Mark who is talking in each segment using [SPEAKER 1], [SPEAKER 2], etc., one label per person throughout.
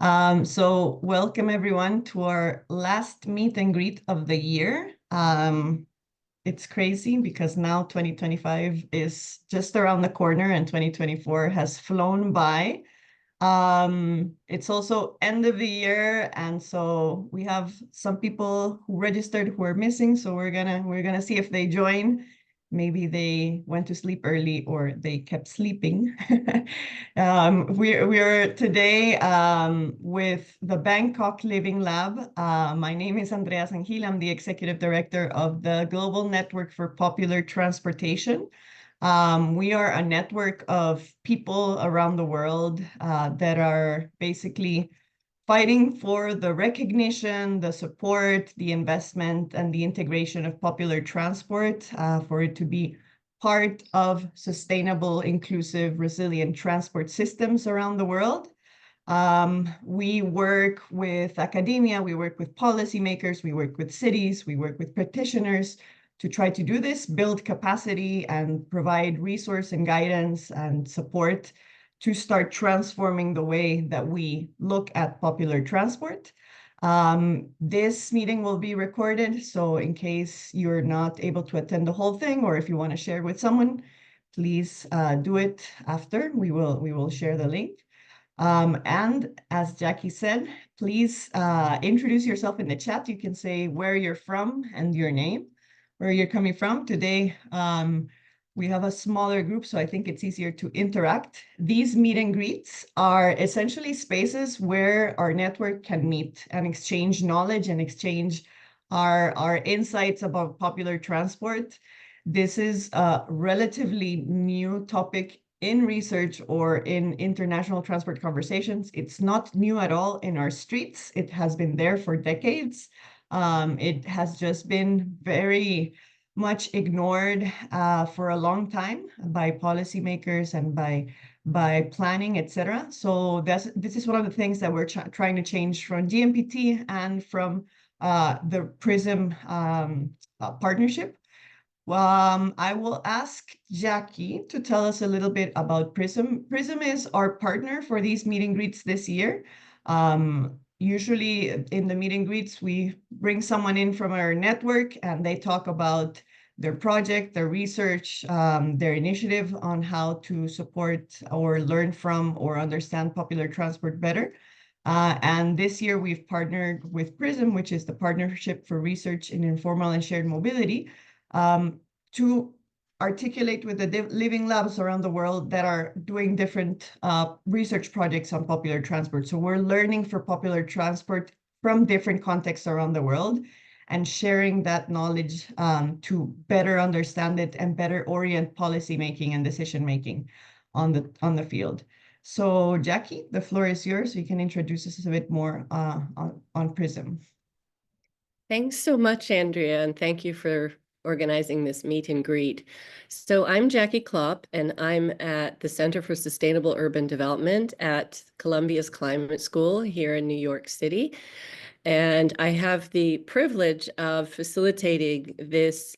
[SPEAKER 1] So welcome everyone to our last meet and greet of the year. It's crazy because now 2025 is just around the corner and 2024 has flown by. It's also end of the year, and so we have some people who registered who are missing. So we're gonna see if they join. Maybe they went to sleep early or they kept sleeping. We're today with the Bangkok Living Lab. My name is Andrea San Gil. I'm the executive director of the Global Network for Popular Transportation. We are a network of people around the world that are basically fighting for the recognition, the support, the investment, and the integration of popular transport for it to be part of sustainable, inclusive, resilient transport systems around the world. We work with academia, we work with policymakers, we work with cities, we work with practitioners to try to do this, build capacity and provide resource and guidance and support to start transforming the way that we look at popular transport. This meeting will be recorded, so in case you're not able to attend the whole thing, or if you want to share with someone, please do it after. We will share the link. And as Jackie said, please introduce yourself in the chat. You can say where you're from and your name, where you're coming from. Today, we have a smaller group, so I think it's easier to interact. These meet and greets are essentially spaces where our network can meet and exchange knowledge and exchange our insights about popular transport. This is a relatively new topic in research or in international transport conversations. It's not new at all in our streets. It has been there for decades. It has just been very much ignored for a long time by policymakers and by planning, etc. So this is one of the things that we're trying to change from GMPT and from the PRISM partnership. I will ask Jackie to tell us a little bit about PRISM. PRISM is our partner for these meet and greets this year. Usually in the meet and greets, we bring someone in from our network and they talk about their project, their research, their initiative on how to support or learn from or understand popular transport better. And this year we've partnered with PRISM, which is the Partnership for Research in Informal and Shared Mobility, to articulate with the living labs around the world that are doing different research projects on popular transport. So we're learning for popular transport from different contexts around the world and sharing that knowledge to better understand it and better orient policymaking and decision-making on the field. So Jackie, the floor is yours. So you can introduce us a bit more on PRISM.
[SPEAKER 2] Thanks so much, Andrea, and thank you for organizing this meet and greet. So I'm Jackie Klopp, and I'm at the Center for Sustainable Urban Development at Columbia's Climate School here in New York City. And I have the privilege of facilitating this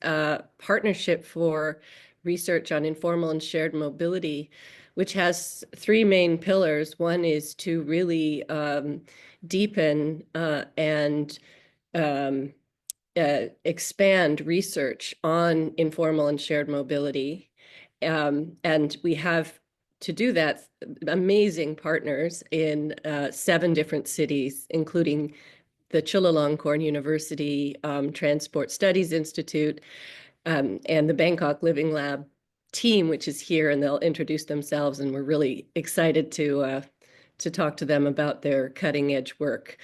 [SPEAKER 2] partnership for research on informal and shared mobility, which has three main pillars. One is to really deepen and expand research on informal and shared mobility. And we have, to do that, amazing partners in 7 different cities, including the Chulalongkorn University Transport Studies Institute, and the Bangkok Living Lab team, which is here, and they'll introduce themselves, and we're really excited to talk to them about their cutting edge work,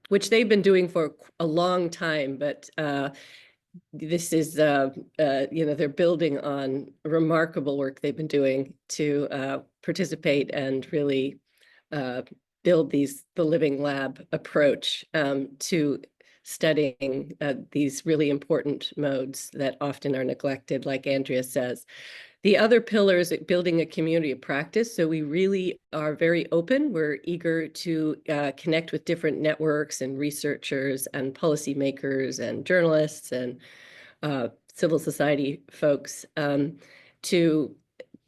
[SPEAKER 2] which they've been doing for a long time, but this is, they're building on remarkable work they've been doing to participate and really build the living lab approach to studying these really important modes that often are neglected, like Andrea says. The other pillar is building a community of practice. So we really are very open. We're eager to connect with different networks and researchers and policymakers and journalists and civil society folks to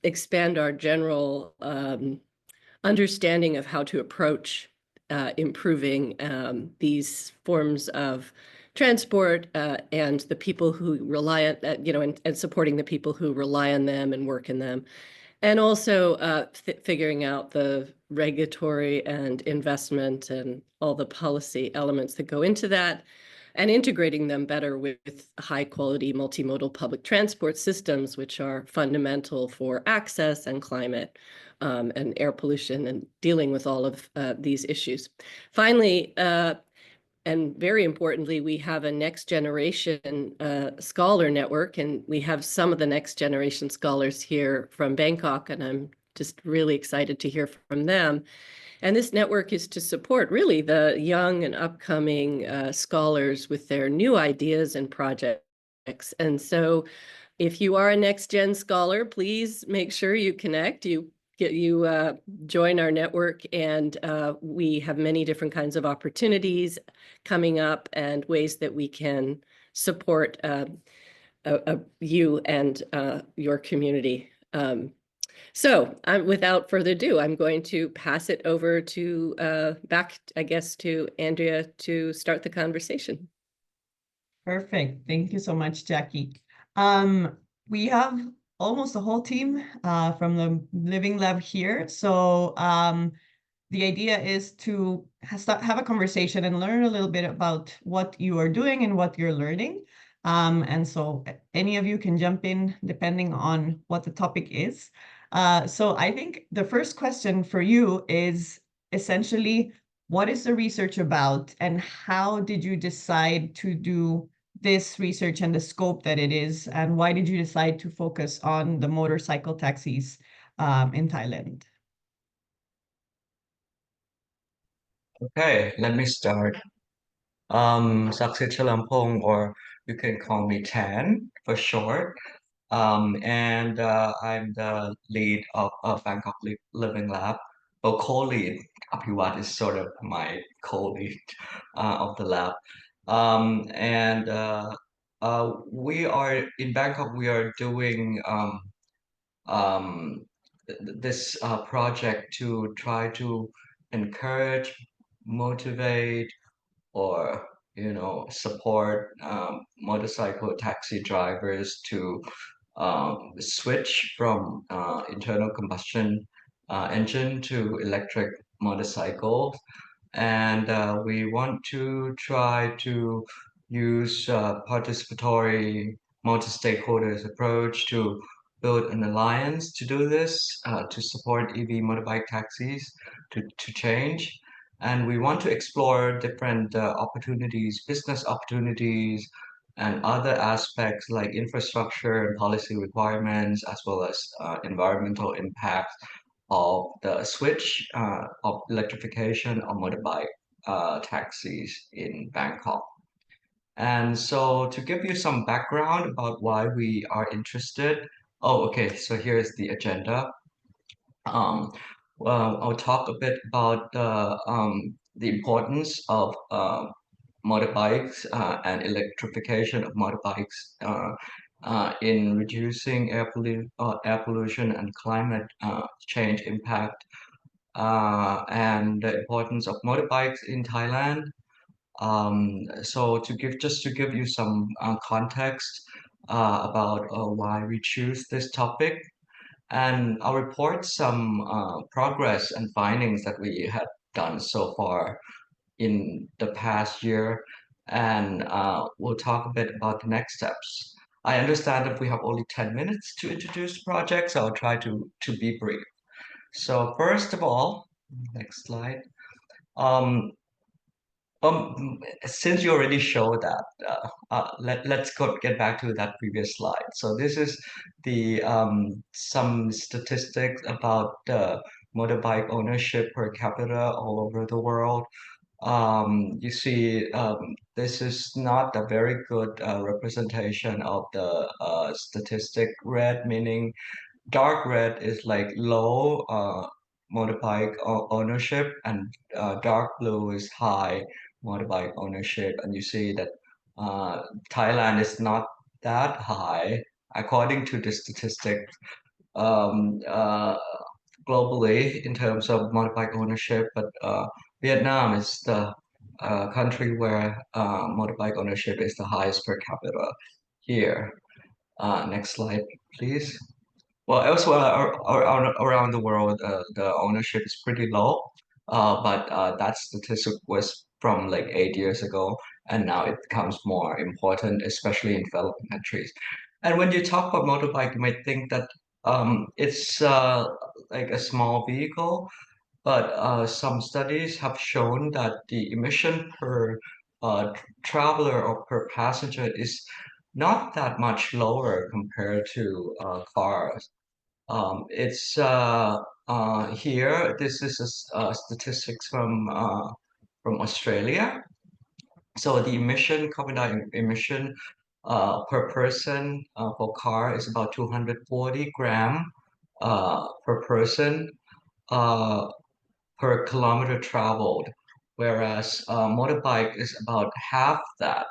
[SPEAKER 2] expand our general understanding of how to approach improving these forms of transport and the people who rely on, and supporting the people who rely on them and work in them. And also figuring out the regulatory and investment and all the policy elements that go into that, and integrating them better with high-quality multimodal public transport systems, which are fundamental for access and climate and air pollution and dealing with all of these issues. Finally, and very importantly, we have a next generation scholar network, and we have some of the next generation scholars here from Bangkok, and I'm just really excited to hear from them. And this network is to support really the young and upcoming scholars with their new ideas and projects. And so if you are a next gen scholar, please make sure you connect, you join our network, and we have many different kinds of opportunities coming up and ways that we can support you and your community. So without further ado, I'm going to pass it over to back, I guess, to Andrea to start the conversation.
[SPEAKER 1] Perfect. Thank you so much, Jackie. We have almost the whole team from the Living Lab here. So the idea is to have a conversation and learn a little bit about what you are doing and what you're learning. And so any of you can jump in depending on what the topic is. So I think the first question for you is essentially, what is the research about and how did you decide to do this research and the scope that it is, and why did you decide to focus on the motorcycle taxis in Thailand?
[SPEAKER 3] Okay, let me start. Saksit Chalampong, or you can call me Tan for short. And I'm the lead of Bangkok Living Lab. Well, co-lead. Apiwat is sort of my co-lead of the lab. And we are in Bangkok. We are doing um, this project to try to encourage, motivate, or support motorcycle taxi drivers to switch from internal combustion engine to electric motorcycles. And we want to try to use participatory multi-stakeholders approach to build an alliance to do this, to support EV motorbike taxis to change. And we want to explore different opportunities, business opportunities, and other aspects like infrastructure and policy requirements, as well as environmental impact of the switch of electrification of motorbike taxis in Bangkok. And so to give you some background about why we are interested, oh, okay, so here's the agenda. Well, I'll talk a bit about the importance of motorbikes and electrification of motorbikes in reducing air pollution and climate change impact, and the importance of motorbikes in Thailand. So to give you some context about why we choose this topic, and I'll report some progress and findings that we had done so far in the past year, and we'll talk a bit about the next steps. I understand that we have only 10 minutes to introduce the project, so I'll try to be brief. So first of all, next slide. Um, since you already showed that, let's get back to that previous slide. So this is the some statistics about motorbike ownership per capita all over the world. You see, this is not a very good representation of the statistic. Red meaning dark red is like low motorbike ownership, and dark blue is high motorbike ownership. And you see that Thailand is not that high according to the statistics um, uh, globally in terms of motorbike ownership, but Vietnam is the country where motorbike ownership is the highest per capita here. Next slide, please. Well, elsewhere around the world, the ownership is pretty low, but that statistic was from like 8 years ago, and now it becomes more important, especially in developing countries. And when you talk about motorbike, you might think that it's like a small vehicle, but some studies have shown that the emission per traveler or per passenger is not that much lower compared to cars. It's here. This is statistics from Australia. So the carbon dioxide emission per person for car is about 240 gram per person uh, per kilometer traveled, whereas motorbike is about half that,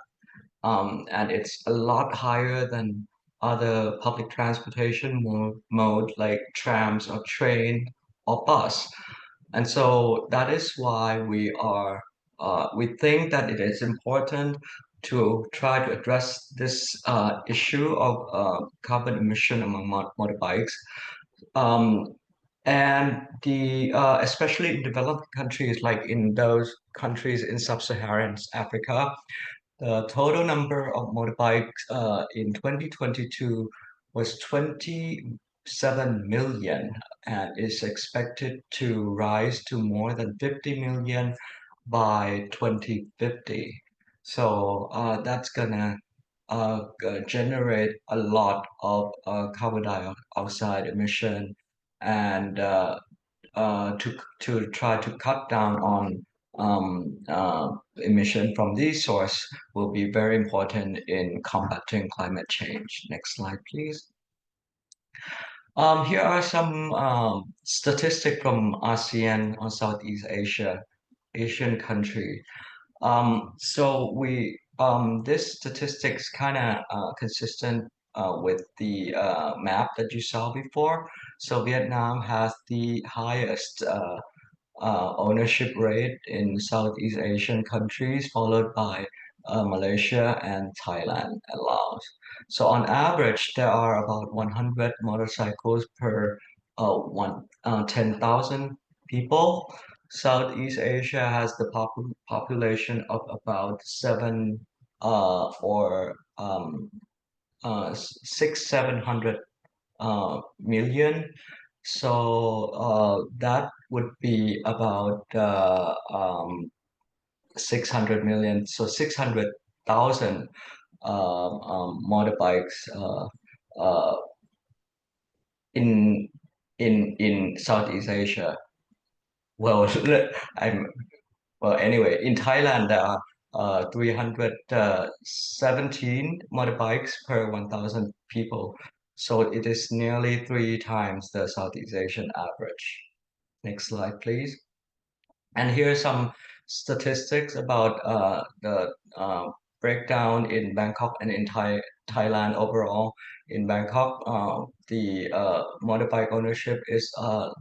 [SPEAKER 3] and it's a lot higher than other public transportation mode like trams or train or bus. And so that is why we think that it is important to try to address this issue of carbon emission among motorbikes. Um, and especially in developed countries, like in those countries in sub-Saharan Africa, the total number of motorbikes in 2022 was 27 million and is expected to rise to more than 50 million by 2050. So that's gonna generate a lot of carbon dioxide emission, and to try to cut down on emission from these sources will be very important in combating climate change. Next slide, please. Here are some statistics from ASEAN or Southeast Asian country. So this statistics kind of consistent with the map that you saw before. So Vietnam has the highest ownership rate in Southeast Asian countries, followed by Malaysia and Thailand and Laos. So on average, there are about 100 motorcycles per 10,000 people. Southeast Asia has the population of about 700 million. So that would be about 600 million. So 600,000 motorbikes uh, in Southeast Asia. Well, I'm anyway, in Thailand there are 317 motorbikes per 1,000 people. So it is nearly 3 times the Southeast Asian average. Next slide, please. And here are some statistics about the breakdown in Bangkok and in Thailand overall. In Bangkok, the motorbike ownership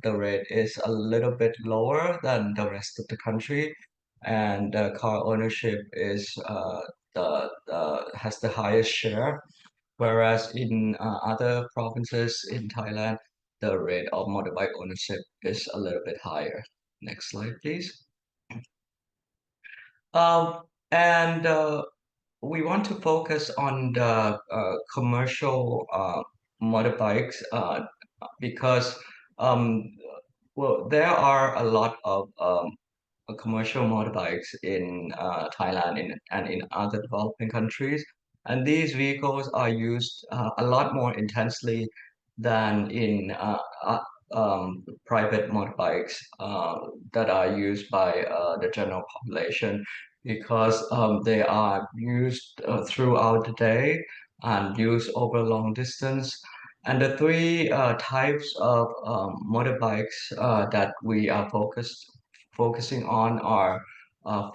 [SPEAKER 3] the rate is a little bit lower than the rest of the country, and car ownership is has the highest share. Whereas in other provinces in Thailand, the rate of motorbike ownership is a little bit higher. Next slide, please. And we want to focus on the commercial motorbikes because well, there are a lot of commercial motorbikes in Thailand and in other developing countries, and these vehicles are used a lot more intensely than in private motorbikes that are used by the general population, because they are used throughout the day and used over long distance. And the three types of motorbikes that we are focusing on are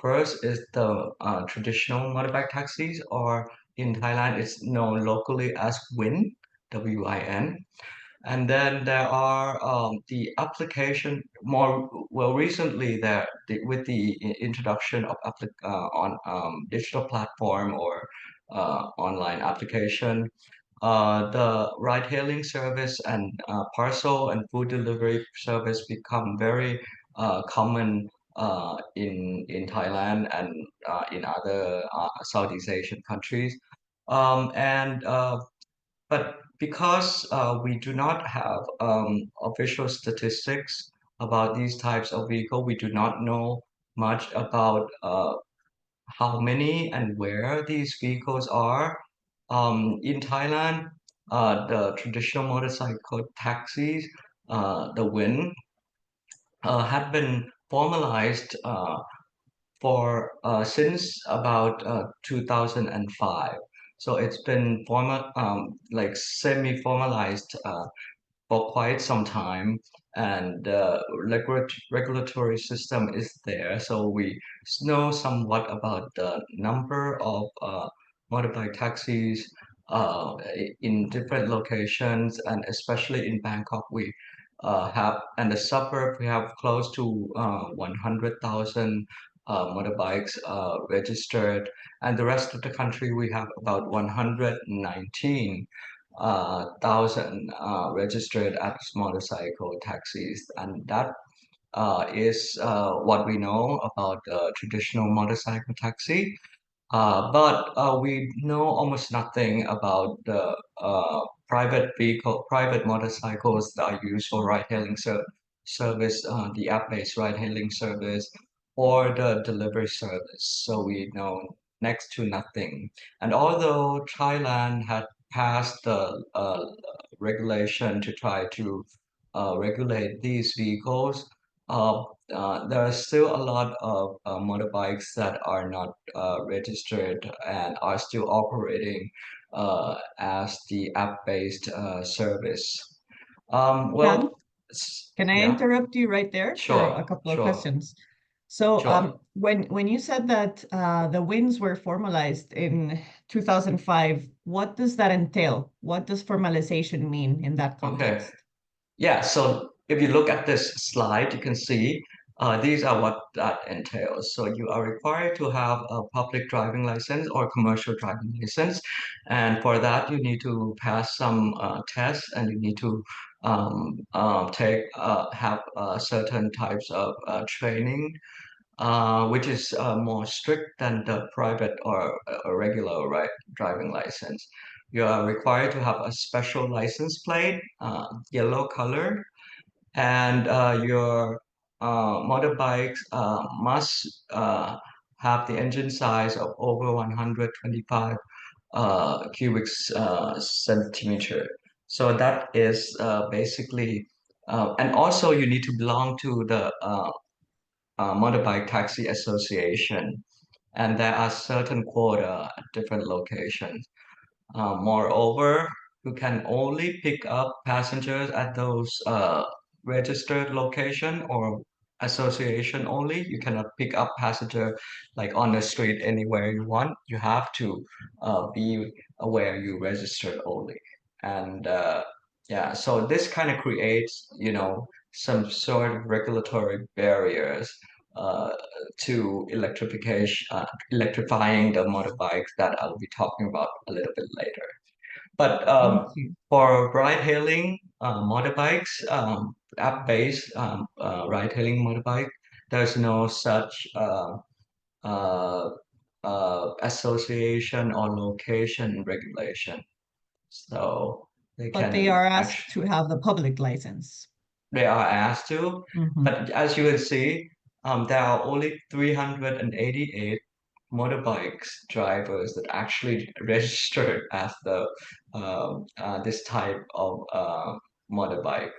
[SPEAKER 3] first is the traditional motorbike taxis, or in Thailand it's known locally as WIN, WIN. And then there are the application more well recently with the introduction of on digital platform or online application, the ride-hailing service and parcel and food delivery service become very common in Thailand and in other Southeast Asian countries. And but because we do not have official statistics about these types of vehicle, we do not know much about how many and where these vehicles are. In Thailand, the traditional motorcycle taxis, the WIN, had been formalized for since about 2005. So it's been like semi-formalized for quite some time, and regulatory system is there. So we know somewhat about the number of motorbike taxis in different locations, and especially in Bangkok, we and the suburb, we have close to 100,000 motorbikes registered, and the rest of the country we have about 119 thousand registered as motorcycle taxis, and that is what we know about the traditional motorcycle taxi. But we know almost nothing about the private motorcycles that are used for ride-hailing service, the app-based ride-hailing service, or the delivery service. So we know next to nothing. And although Thailand had passed the regulation to try to regulate these vehicles, uh, there are still a lot of motorbikes that are not registered and are still operating as the app-based service.
[SPEAKER 1] Can
[SPEAKER 3] Well,
[SPEAKER 1] can I
[SPEAKER 3] yeah,
[SPEAKER 1] interrupt you right there for a
[SPEAKER 3] sure,
[SPEAKER 1] couple of
[SPEAKER 3] sure,
[SPEAKER 1] questions? So
[SPEAKER 3] sure.
[SPEAKER 1] when you said that the WINs were formalized in 2005, what does that entail? What does formalization mean in that
[SPEAKER 3] Okay.
[SPEAKER 1] context?
[SPEAKER 3] Yeah, so if you look at this slide, you can see these are what that entails. So you are required to have a public driving license or commercial driving license. And for that, you need to pass some tests, and you need to have certain types of training, which is more strict than the private or a regular driving license. You are required to have a special license plate, yellow color, and your motorbikes must have the engine size of over 125 cubic centimeter. So that is basically, and also you need to belong to the Motorbike Taxi Association, and there are certain quota at different locations. Moreover, you can only pick up passengers at those registered location or association only. You cannot pick up passenger like on the street anywhere you want. You have to be aware you registered only. And yeah, so this kind of creates, some sort of regulatory barriers uh, to electrifying the motorbikes that I'll be talking about a little bit later. But
[SPEAKER 1] Thank you.
[SPEAKER 3] for ride-hailing motorbikes, app-based ride-hailing motorbike, there's no such uh, association or location regulation. So they
[SPEAKER 1] But they
[SPEAKER 3] can
[SPEAKER 1] are asked to
[SPEAKER 3] actually
[SPEAKER 1] have the public license.
[SPEAKER 3] they are asked to,
[SPEAKER 1] Mhm.
[SPEAKER 3] but as you can see, there are only 388 motorbikes drivers that actually registered as this type of motorbike.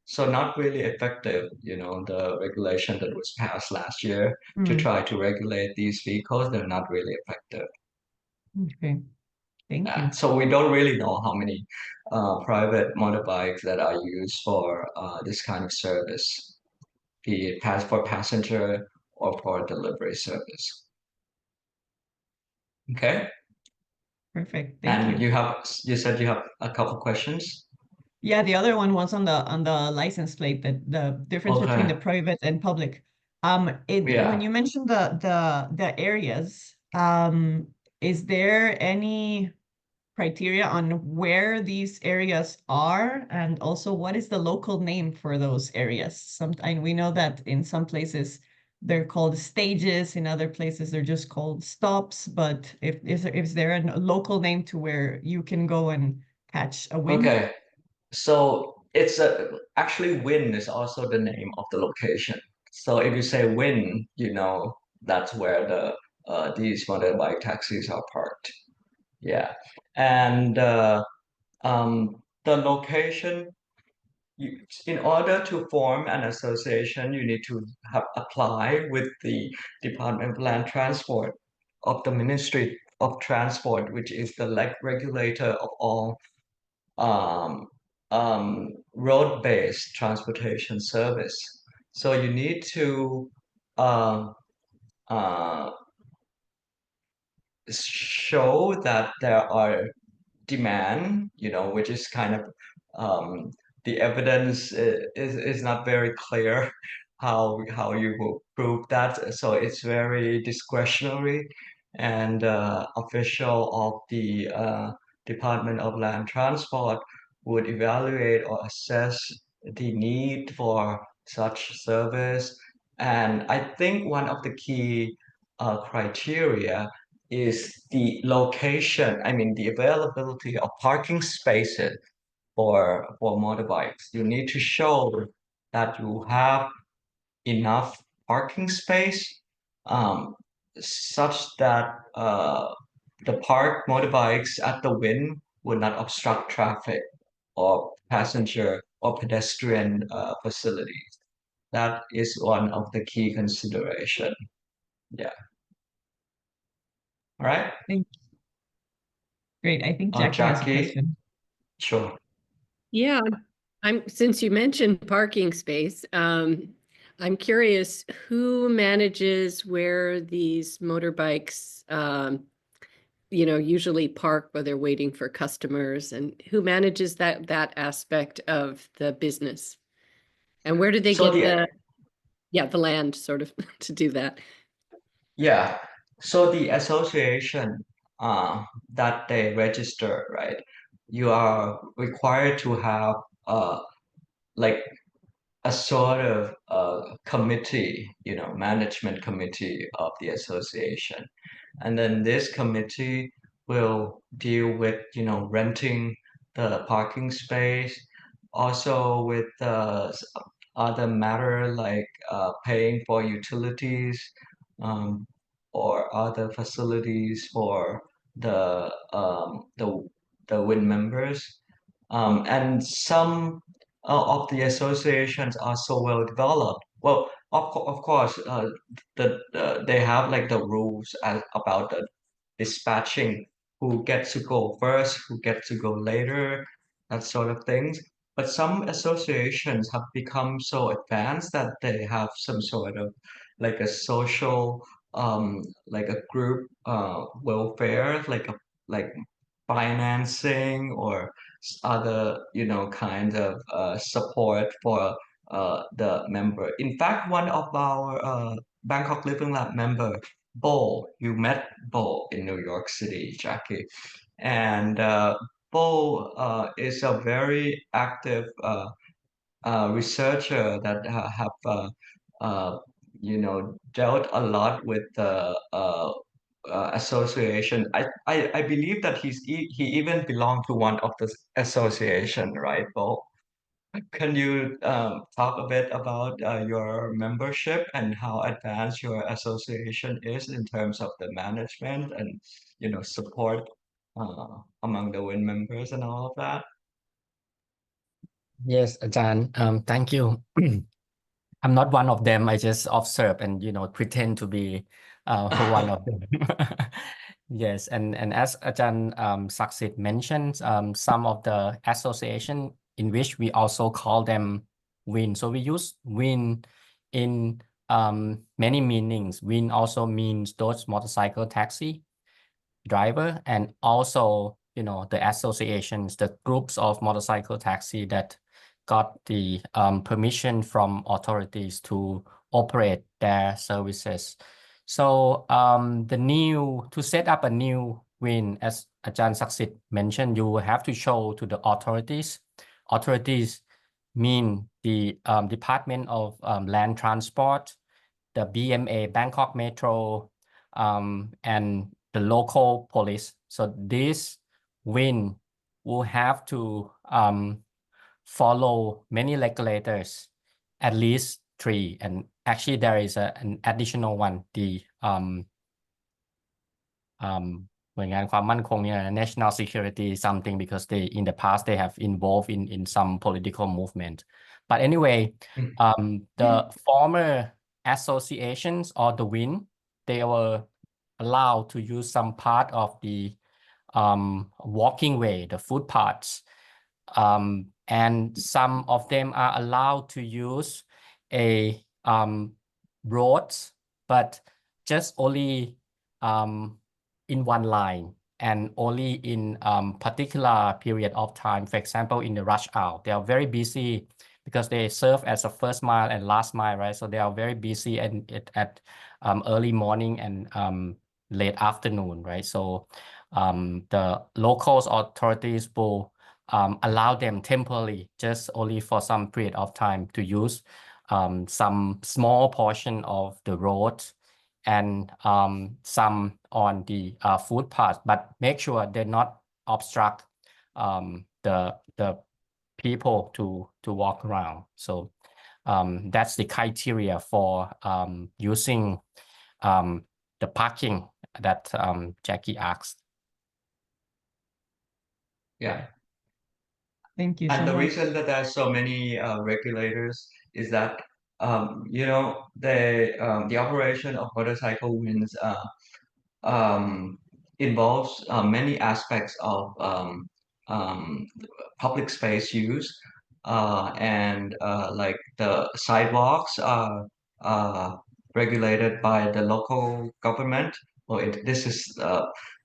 [SPEAKER 3] So not really effective, the regulation that was passed last year to
[SPEAKER 1] Mm,
[SPEAKER 3] try to regulate these vehicles, they're not really effective.
[SPEAKER 1] okay, thank you.
[SPEAKER 3] So we don't really know how many private motorbikes that are used for this kind of service, be it for passenger or for delivery service. Okay.
[SPEAKER 1] Perfect, thank
[SPEAKER 3] And
[SPEAKER 1] you.
[SPEAKER 3] you said you have a couple questions?
[SPEAKER 1] Yeah, the other one was on the license plate, that the difference between the
[SPEAKER 3] Okay.
[SPEAKER 1] private and public. When
[SPEAKER 3] Yeah.
[SPEAKER 1] you mentioned the areas, is there any criteria on where these areas are, and also what is the local name for those areas? Sometimes we know that in some places they're called stages, in other places they're just called stops, but is there a local name to where you can go and catch a win?
[SPEAKER 3] Okay. So it's actually Win is also the name of the location. So if you say Win, that's where these motorbike taxis are parked. Yeah. And the location, in order to form an association, you need to apply with the Department of Land Transport of the Ministry of Transport, which is the regulator of all um, road-based transportation service. So you need to uh, uh, show that there are demand, which is kind of the evidence is not very clear how you will prove that. So it's very discretionary, and official of the Department of Land Transport would evaluate or assess the need for such service. And I think one of the key criteria is the location, I mean, the availability of parking spaces for motorbikes. You need to show that you have enough parking space, such that the parked motorbikes at the Win would not obstruct traffic or passenger or pedestrian facilities. That is one of the key consideration. Yeah. All right.
[SPEAKER 1] Great. I think Jackie has a
[SPEAKER 3] Jackie,
[SPEAKER 1] question.
[SPEAKER 3] sure.
[SPEAKER 2] Yeah, since you mentioned parking space, I'm curious who manages where these motorbikes, usually park while they're waiting for customers, and who manages that aspect of the business, and where do they
[SPEAKER 3] So
[SPEAKER 2] get
[SPEAKER 3] the
[SPEAKER 2] the land sort of to do that?
[SPEAKER 3] Yeah, so the association that they register, right? You are required to have like a sort of committee, management committee of the association. And then this committee will deal with, renting the parking space, also with other matter like paying for utilities, um, or other facilities for the um, the the WIN members. And some of the associations are so well developed. Well, of course, they have like the rules about the dispatching, who gets to go first, who gets to go later, that sort of things. But some associations have become so advanced that they have some sort of like a social, like a group welfare, like financing or other, kind of support for the member. In fact, one of our Bangkok Living Lab member, Bo, you met Bo in New York City, Jackie. And Bo is a very active researcher that have uh, dealt a lot with the association. I believe that he even belonged to one of the association, right, Bo? Can you talk a bit about your membership and how advanced your association is in terms of the management and, support among the WIN members and all of that?
[SPEAKER 4] Yes, Ajahn, thank you. I'm not one of them. I just observe and pretend to be one of them. Yes, and as Ajahn Saksit mentioned, some of the association in which we also call them WIN. So we use WIN in many meanings. WIN also means those motorcycle taxi driver, and also the associations, the groups of motorcycle taxi that got the permission from authorities to operate their services. So to set up a new WIN, as Ajahn Saksit mentioned, you will have to show to the authorities. Authorities mean the Department of Land Transport, the BMA, Bangkok Metro, and the local police. So this WIN will have to follow many regulators, at least 3. And actually there is an additional one, the หน่วยงานความมั่นคงเนี่ย national security something, because in the past they have involved in some political movement. But anyway, the former associations or the WIN, they were allowed to use some part of the walking way, the footpaths, and some of them are allowed to use a roads, but just only in one line and only in particular period of time. For example, in the rush hour, they are very busy because they serve as a first mile and last mile, right? So they are very busy and at early morning and late afternoon, right? So the local authorities will allow them temporarily, just only for some period of time, to use some small portion of the road and some on the footpath, but make sure they not obstruct the people to walk around. So that's the criteria for using the parking that Jackie asked.
[SPEAKER 3] Yeah.
[SPEAKER 1] Thank you
[SPEAKER 3] And
[SPEAKER 1] so
[SPEAKER 3] the
[SPEAKER 1] much.
[SPEAKER 3] reason that there are so many regulators is that the operation of motorcycle WINs involves many aspects of public space use, and like the sidewalks are regulated by the local government. This is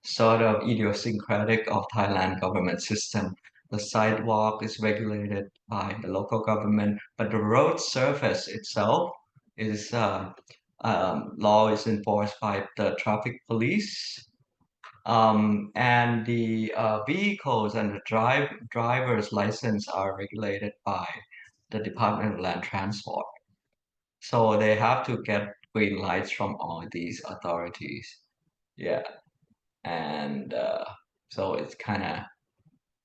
[SPEAKER 3] sort of idiosyncratic of Thailand government system. The sidewalk is regulated by the local government, but the road surface itself is law is enforced by the traffic police, and the vehicles and the driver's license are regulated by the Department of Land Transport. So they have to get green lights from all these authorities. Yeah, and so it's kind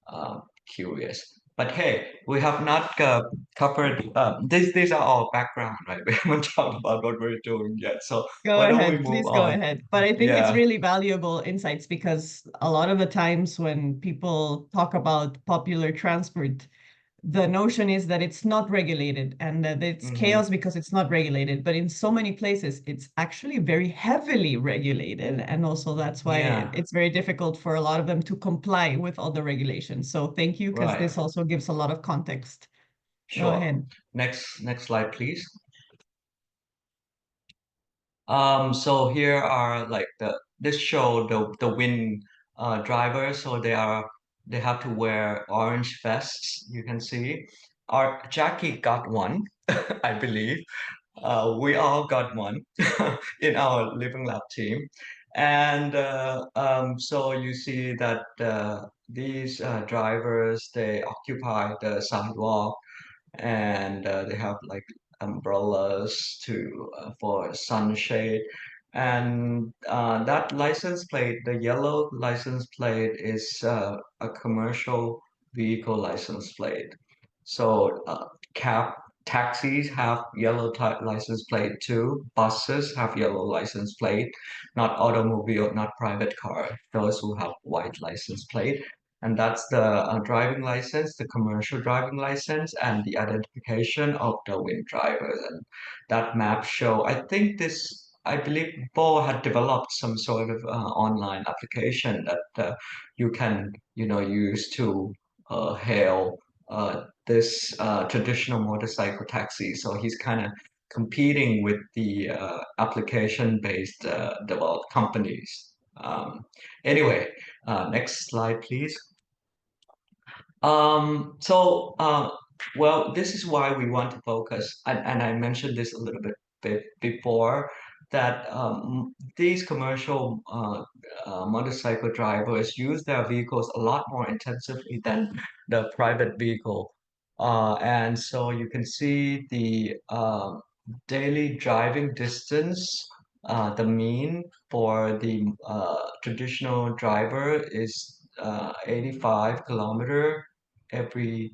[SPEAKER 3] of curious. But hey, we have not covered these are all background, right? We haven't talked about what we're doing yet. So
[SPEAKER 1] Go
[SPEAKER 3] why don't we
[SPEAKER 1] ahead,
[SPEAKER 3] move
[SPEAKER 1] please
[SPEAKER 3] on?
[SPEAKER 1] go ahead. But I think it's
[SPEAKER 3] Yeah.
[SPEAKER 1] really valuable insights, because a lot of the times when people talk about popular transport, the notion is that it's not regulated and that it's chaos because it's not regulated. But in so many places, it's actually very heavily regulated. And also that's why it's very difficult for a lot of them to comply with all the regulations. So thank you, because this also gives a lot of context.
[SPEAKER 3] Sure.
[SPEAKER 1] Go ahead.
[SPEAKER 3] Next slide, please. So here are like this show the WIN drivers. So they have to wear orange vests. You can see. Our Jackie got one, I believe. We all got one in our Living Lab team, and so you see that these drivers, they occupy the sidewalk, and they have like umbrellas for sunshade, and that license plate, the yellow license plate, is a commercial vehicle license plate. So taxis have yellow license plate too. Buses have yellow license plate, not automobile, not private car. Those who have white license plate. And that's the driving license, the commercial driving license, and the identification of the WIN drivers. And that map show, I believe Bo had developed some sort of online application that you can, use to hail this traditional motorcycle taxi. So he's kind of competing with the application-based developed companies. Anyway, next slide, please. Well, this is why we want to focus, and I mentioned this a little bit before, that these commercial motorcycle drivers use their vehicles a lot more intensively than the private vehicle. And so you can see the daily driving distance, the mean for the traditional driver is 85 kilometer every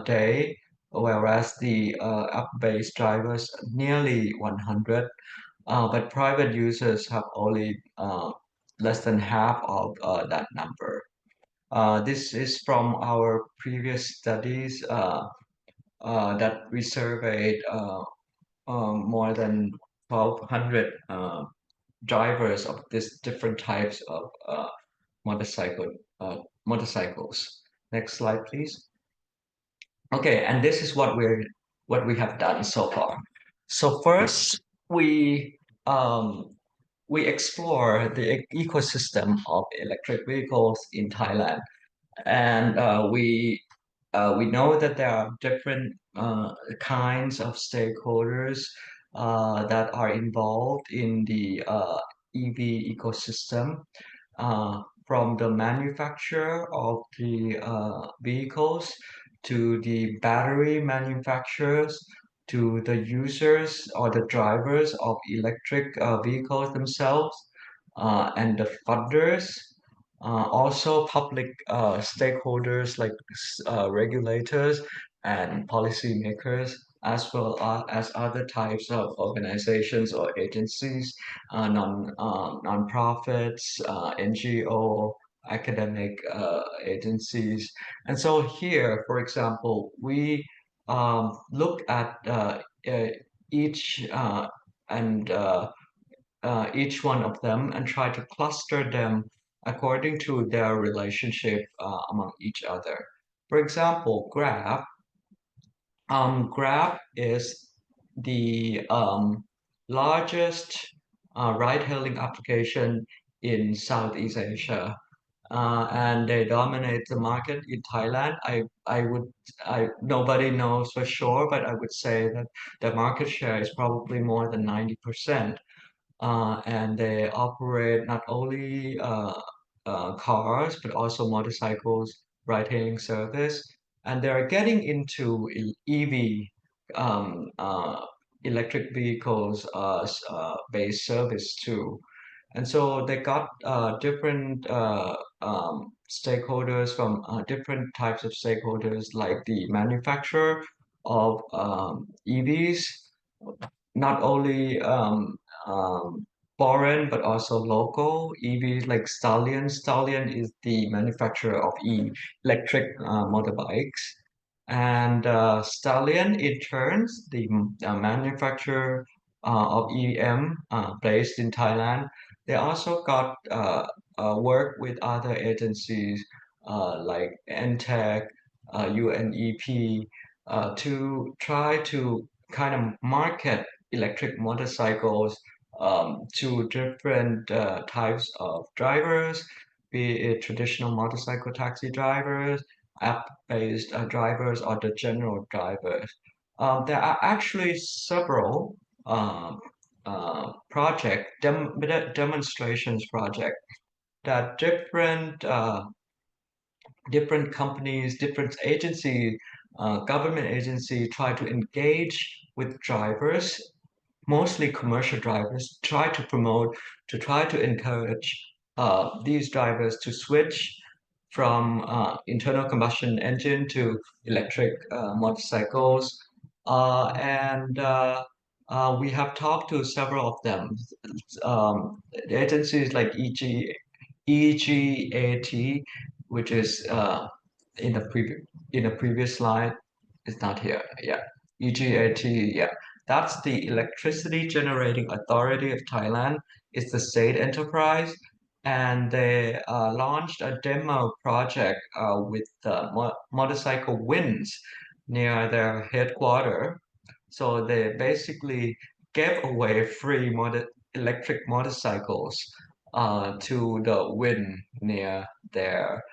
[SPEAKER 3] day, whereas the app-based drivers nearly 100. But private users have only less than half of that number. This is from our previous studies that we surveyed more than 1,200 drivers of these different types of motorcycles. Next slide, please. Okay, and this is what we have done so far. So first, we explore the ecosystem of electric vehicles in Thailand, and we know that there are different kinds of stakeholders that are involved in the EV ecosystem, from the manufacturer of the vehicles to the battery manufacturers to the users or the drivers of electric vehicles themselves, and the funders. Also public stakeholders like regulators and policymakers, as well as other types of organizations or agencies, non-profits, NGO, academic agencies. And so here, for example, we look at each each one of them and try to cluster them according to their relationship among each other. For example, Grab. Grab is the largest ride-hailing application in Southeast Asia, and they dominate the market in Thailand. Nobody knows for sure, but I would say that the market share is probably more than 90%. And they operate not only cars but also motorcycles ride-hailing service, and they're getting into EV, electric vehicles based service too. And so they got different stakeholders from different types of stakeholders, like the manufacturer of EVs, not only foreign but also local EVs like Stallion. Stallion is the manufacturer of electric motorbikes, and Stallion in turns the manufacturer of EM based in Thailand. They also got work with other agencies like NTEC, UNEP, to try to kind of market electric motorcycles to different types of drivers, be it traditional motorcycle taxi drivers, app-based drivers, or the general drivers. There are actually several demonstrations project that different companies, different agencies, government agencies try to engage with drivers, mostly commercial drivers, try to encourage these drivers to switch from internal combustion engine to electric motorcycles. And we have talked to several of them. Agencies like EGAT, which is in the previous slide, is not here. Yeah, EGAT. Yeah, that's the Electricity Generating Authority of Thailand. It's the state enterprise, and they launched a demo project with motorcycle wins near their headquarters. So they basically gave away free electric motorcycles to the wind near their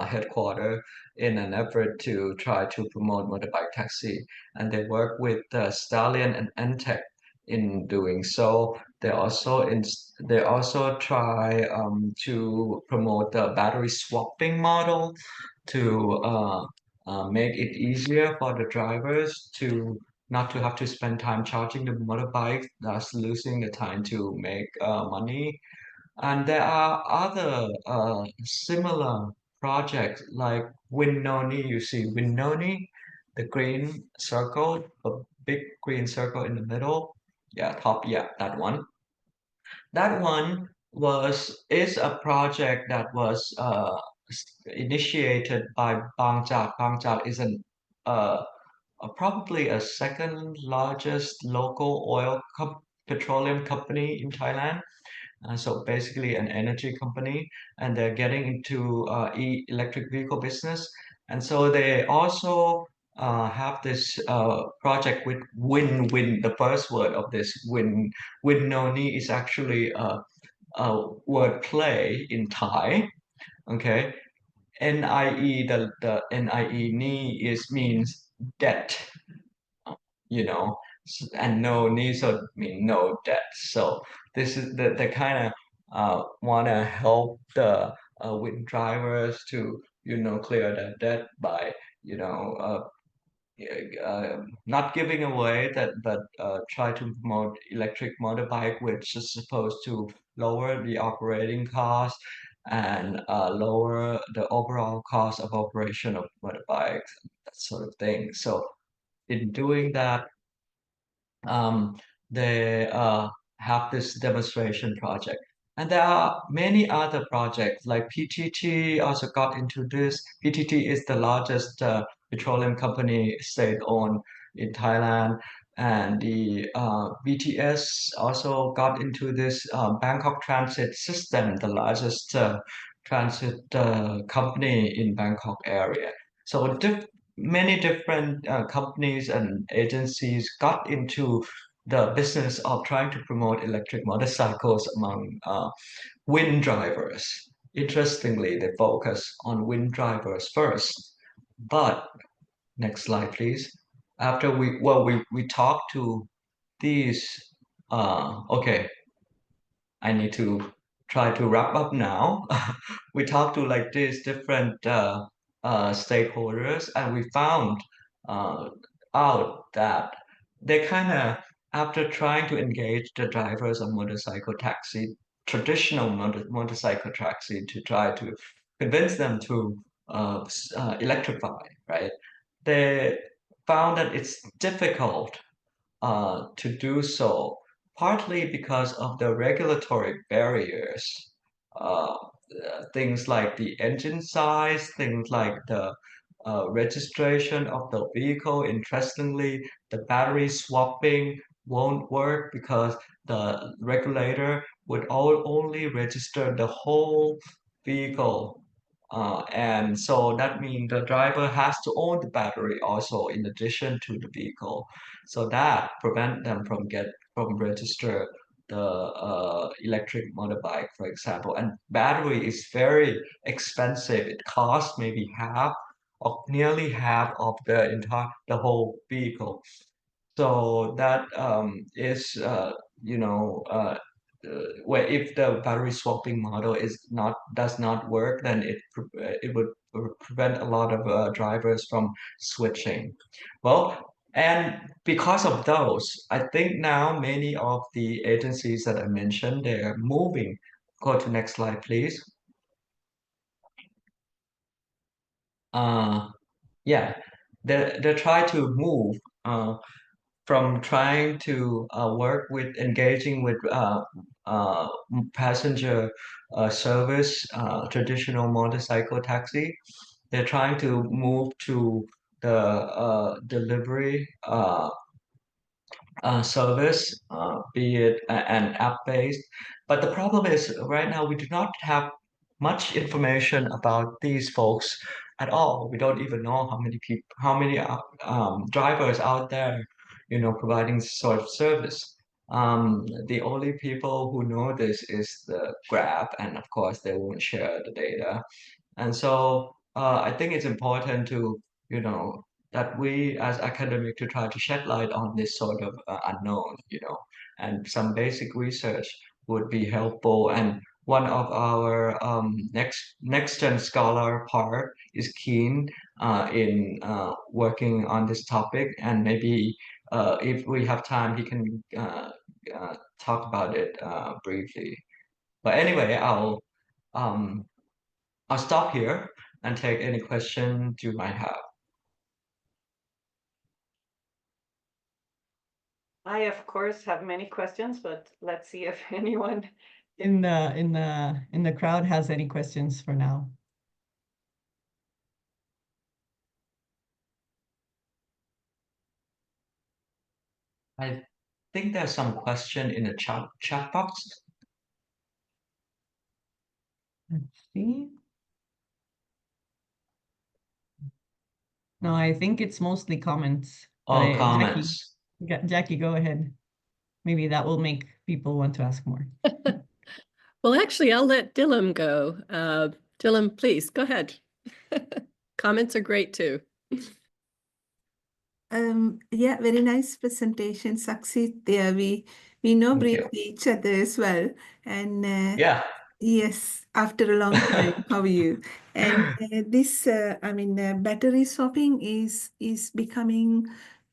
[SPEAKER 3] headquarters in an effort to try to promote motorbike taxi. And they work with Stallion and Entech in doing so. They also try to promote the battery swapping model to make it easier for the drivers to not to have to spend time charging the motorbike, thus losing the time to make money. And there are other similar projects like Winnoni. You see Winnoni, the green circle, a big green circle in the middle. Yeah, top, yeah, that one. That one is a project that was initiated by Bangkok. Bangkok is probably a second largest local petroleum company in Thailand. So basically an energy company, and they're getting into electric vehicle business. And so they also have this project with win-win. The first word of this win-noni is actually a word play in Thai. Okay, NIE, the NIE ni is means debt, you know, and no ni so mean no debt. So this is the kind of want to help the wind drivers to clear their debt by you know not giving away that, but try to promote electric motorbike, which is supposed to lower the operating cost and lower the overall cost of operation of motorbikes, that sort of thing. So in doing that, um, they have this demonstration project. And there are many other projects like PTT also got into this. PTT is the largest petroleum company state-owned in Thailand. And the BTS also got into this Bangkok Transit System, the largest transit company in Bangkok area. So many different companies and agencies got into the business of trying to promote electric motorcycles among wind drivers. Interestingly, they focus on wind drivers first. But next slide, please. After we talked to these, okay, I need to try to wrap up now. We talked to like these different stakeholders, and we found uh, out that they kind of, after trying to engage the drivers of motorcycle taxi, traditional motorcycle taxi, to try to convince them to electrify, right? They found that it's difficult to do so, partly because of the regulatory barriers. Uh, Things like the engine size, things like the registration of the vehicle. Interestingly, the battery swapping won't work because the regulator would only register the whole vehicle. And so that means the driver has to own the battery also in addition to the vehicle. So that prevent them from register the electric motorbike, for example. And battery is very expensive. It costs maybe half or nearly half of the whole vehicle. So that is where if the battery swapping model does not work, then it would prevent a lot of drivers from switching. Well, and because of those, I think now many of the agencies that I mentioned, they're moving. Go to next slide, please. Uh, yeah, they try to move from trying to work with engaging with uh, passenger service, traditional motorcycle taxi. They're trying to move to the delivery service, be it an app-based. But the problem is right now we do not have much information about these folks at all. We don't even know how many drivers out there, providing this sort of service. The only people who know this is the Grab, and of course they won't share the data. And so I think it's important to, that we as academic to try to shed light on this sort of unknown, and some basic research would be helpful. And one of our next gen scholar part is keen in working on this topic, and maybe if we have time, he can talk about it briefly. But anyway, um, I'll stop here and take any questions you might have.
[SPEAKER 1] I, of course, have many questions, but let's see if anyone in the crowd has any questions for now.
[SPEAKER 3] I think there's some question in the chat box.
[SPEAKER 1] Let's see. No, I think it's mostly comments.
[SPEAKER 3] Oh, comments.
[SPEAKER 1] Jackie, go ahead. Maybe that will make people want to ask more.
[SPEAKER 2] Well, actually, I'll let Dylan go. Dylan, please go ahead. Comments are great too.
[SPEAKER 5] Yeah, very nice presentation, Saksit. There we know
[SPEAKER 3] Thank you.
[SPEAKER 5] briefly each other as well, and
[SPEAKER 3] Yeah,
[SPEAKER 5] yes, after a long time, how are you? And this, battery swapping is becoming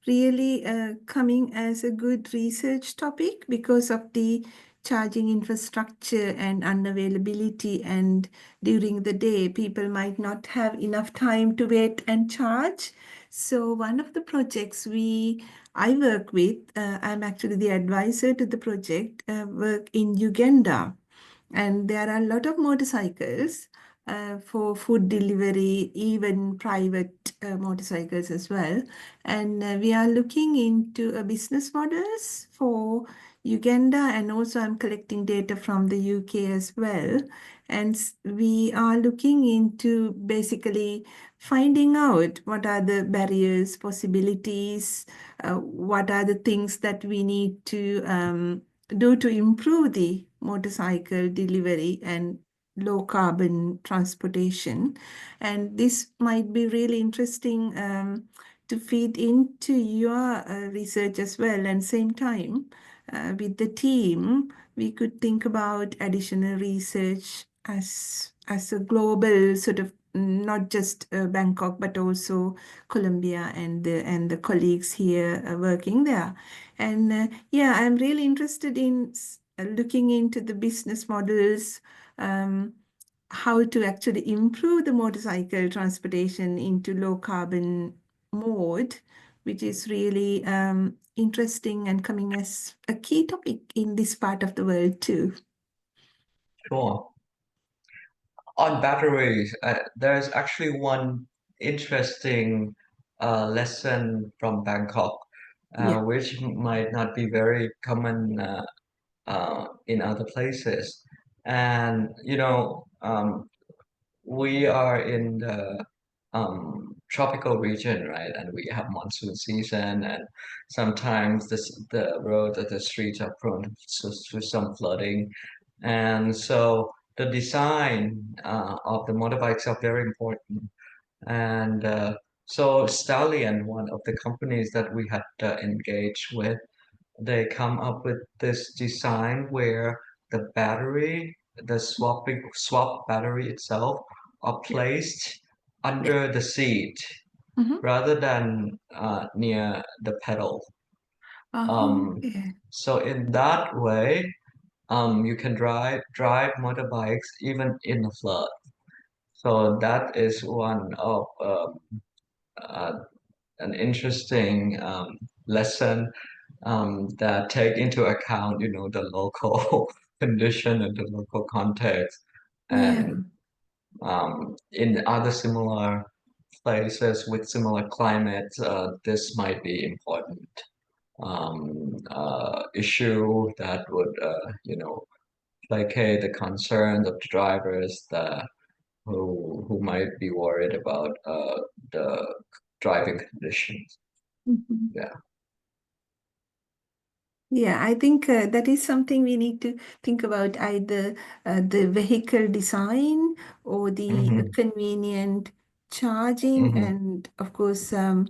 [SPEAKER 5] really coming as a good research topic because of the charging infrastructure and unavailability. And during the day, people might not have enough time to wait and charge. So one of the projects I work with, I'm actually the advisor to the project, work in Uganda. And there are a lot of motorcycles for food delivery, even private motorcycles as well. And we are looking into business models for Uganda, and also I'm collecting data from the UK as well. And we are looking into basically finding out what are the barriers, possibilities, what are the things that we need to do to improve the motorcycle delivery and low carbon transportation. And this might be really interesting to feed into your research as well. And same time, with the team, we could think about additional research as a global sort of, not just Bangkok, but also Colombia and the colleagues here working there. And yeah, I'm really interested in looking into the business models, how to actually improve the motorcycle transportation into low carbon mode, which is really interesting and coming as a key topic in this part of the world too.
[SPEAKER 3] Sure. On batteries, there's actually one interesting lesson from Bangkok,
[SPEAKER 5] Yeah.
[SPEAKER 3] which might not be very common in other places. And, we are in the tropical region, right? And we have monsoon season, and sometimes the roads or the streets are prone to some flooding. And so the design of the motorbikes are very important. And so Stallion, one of the companies that we had engaged with, they come up with this design where the swap battery itself are placed under the seat rather than near the pedal.
[SPEAKER 5] Yeah.
[SPEAKER 3] So in that way, you can drive motorbikes even in the flood. So that is one of uh, an interesting lesson that take into account, the local condition and the local context. And in other similar places with similar climates, this might be important issue that would, placate the concerns of the drivers who might be worried about the driving conditions. Yeah.
[SPEAKER 5] Yeah, I think that is something we need to think about, either the vehicle design or the
[SPEAKER 3] Mm-hmm.
[SPEAKER 5] convenient charging,
[SPEAKER 3] Mm-hmm.
[SPEAKER 5] and of course, where